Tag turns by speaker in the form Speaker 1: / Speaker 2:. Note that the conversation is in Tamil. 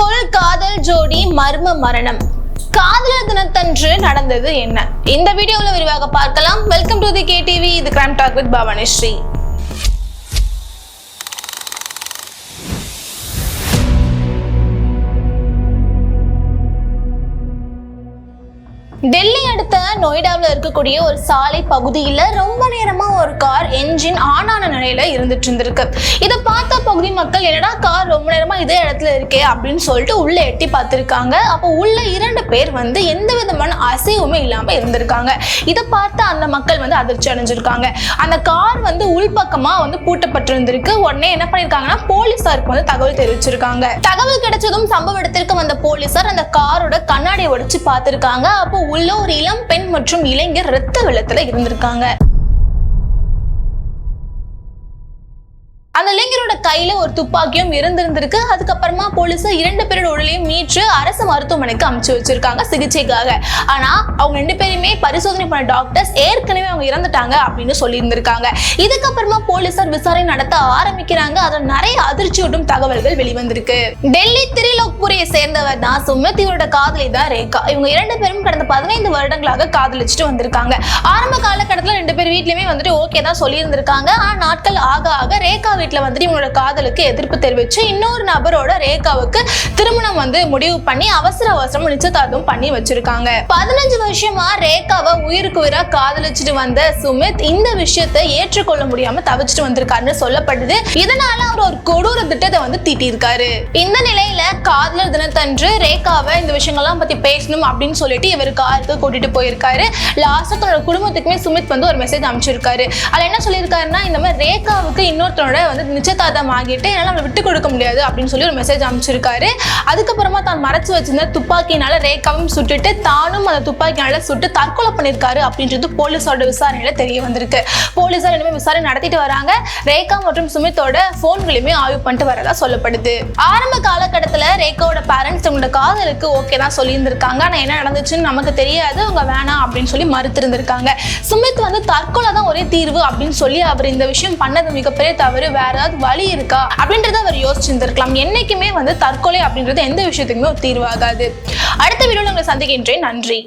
Speaker 1: ஊருக்குள் காதல் ஜோடி மர்ம மரணம். காதலர் தினத்தன்று நடந்தது என்ன? இந்த வீடியோல விரிவாக பார்க்கலாம். Welcome to the KTV. இது crime talk with Bhavanishree. Delhi அடுத்த நொய்டாவில் இருக்கக்கூடிய ஒரு சாலை பகுதியில் ரொம்ப நேரமா ஒரு கார் என்ஜின் ஆன் ஆன நிலையில இருந்துட்டு இருந்திருக்கு. இதை பார்த்த பகுதி மக்கள் என்னடா கார் ரொம்ப நேரமா இதே இடத்துல இருக்கே அப்படின்னு சொல்லிட்டு உள்ள எட்டி பார்த்திருக்காங்க. அப்போ உள்ள 2 பேர் எந்த விதமான அசைவுமே இல்லாம இருந்திருக்காங்க. இதை பார்த்து அந்த மக்கள் அதிர்ச்சி அடைஞ்சிருக்காங்க. அந்த கார் உள்பக்கமா பூட்டப்பட்டிருந்திருக்கு. உடனே என்ன பண்ணிருக்காங்கன்னா போலீசாருக்கு தகவல் தெரிவிச்சிருக்காங்க. தகவல் கிடைச்சதும் சம்பவ இடத்திற்கு வந்த போலீசார் அந்த காரோட கண்ணாடியை உடைச்சு பார்த்திருக்காங்க. அப்போ உள்ள ஒரு இளம் பெண் மற்றும் இளைஞர் இரத்த வெள்ளத்துல இருந்திருக்காங்க. அந்த இளைஞரோட கையில ஒரு துப்பாக்கியும் இருந்திருக்கு. அதுக்கப்புறமா போலீஸ் 2 பேரோட உடலையும் மீட்டு அரசு மருத்துவமனைக்கு அனுப்பிச்சு வச்சிருக்காங்க சிகிச்சைக்காக. ஆனா அவங்க 2 பேருமே பரிசோதனை பண்ண டாக்டர்ஸ் ஏற்கனவே அவங்க இறந்துட்டாங்க அப்படின்னு சொல்லி இருந்திருக்காங்க. இதுக்கப்புறமா போலீசார் விசாரணை நடத்த ஆரம்பிக்கிறாங்க. அதுல நிறைய அதிர்ச்சியூட்டும் தகவல்கள் வெளிவந்திருக்கு. டெல்லி திரிலோக்பூரை சேர்ந்தவர் தான் சுமித். இவரோட காதலி தான் ரேகா. இவங்க 2 பேரும் கடந்த 15 வருடங்களாக காதலிச்சுட்டு வந்திருக்காங்க. ஆரம்ப காலகட்டத்தில் 2 பேர் வீட்லயுமே ஓகே தான் சொல்லி இருந்திருக்காங்க. ஆனா நாட்கள் ஆக ஆக ரேகா இவங்களோட காதலுக்கு எதிர்ப்பு தெரிவிச்சு இன்னொரு நபரோட ரேகாவுக்கு திருமணம் முடிவு பண்ணி அவசரம் நிச்சயதார்த்தம் பண்ணி வச்சிருக்காங்க. 15 வருஷமா ரேகாவை உயிருக்கு உயிரா காதலிச்சுட்டு வந்த சுமித் இந்த விஷயத்தை ஏற்றுக்கொள்ள முடியாம தவிச்சிட்டு வந்திருக்காருன்னு சொல்லப்படுது. இதனால அவர் ஒரு கொடூர திட்டத்தை தீட்டியிருக்காரு. இந்த நிலையில காதலர் தினத்தன்று ரேகாவை இந்த விஷயங்கள்லாம் பத்தி பேசணும் அப்படின்னு சொல்லிட்டு இவர் காருக்கு கூட்டிட்டு போயிருக்காரு. லாஸ்டா தன்னோட குடும்பத்துக்குமே சுமித் ஒரு மெசேஜ் அனுப்பிச்சிருக்காரு. அதுல என்ன சொல்லியிருக்காருன்னா, இந்த மாதிரி ரேகாவுக்கு இன்னொருத்தரோட நிச்சயதார்த்தம் ஆகிட்டு என்னால அவங்களை விட்டு கொடுக்க முடியாது அப்படின்னு சொல்லி ஒரு மெசேஜ் அனுப்பிச்சிருக்காரு. அதுக்கப்புறமா தான் மறைச்சு வச்சிருந்த துப்பாக்கினால ரேகாவும் சுட்டுட்டு தானும் அந்த துப்பாக்கினால சுட்டு தற்கொலை பண்ணிருக்காரு அப்படின்றது போலீஸோட விசாரணையில தெரிய வந்திருக்கு. போலீசார் இனிமே விசாரணை நடத்திட்டு வராங்க. ரேகா மற்றும் சுமித்தோட போன்களையுமே ஆய்வு பண்ணிட்டு வரதா சொல்லப்படுது. ஆரம்ப காலகட்டத்துல ரேகாவோட பேரண்ட்ஸ் உங்களோட காதலுக்கு ஓகே தான் சொல்லி இருந்திருக்காங்க. ஆனா என்ன நடந்துச்சுன்னு நமக்கு தெரியாது, அவங்க வேணாம் அப்படின்னு சொல்லி மறுத்து இருந்திருக்காங்க. சுமித் தற்கொலை தான் ஒரே தீர்வு அப்படின்னு சொல்லி அவர் இந்த விஷயம் பண்ணது மிகப்பெரிய தவறு, வேற ஏதாவது வழி இருக்கா அப்படின்றத அவர் யோசிச்சிருந்திருக்கலாம். என்னைக்குமே தற்கொலை அப்படின்றது எந்த விஷயத்துக்குமே ஒரு தீர்வாகாது. அடுத்த வீடியோல உங்களை சந்திக்கின்றேன். நன்றி.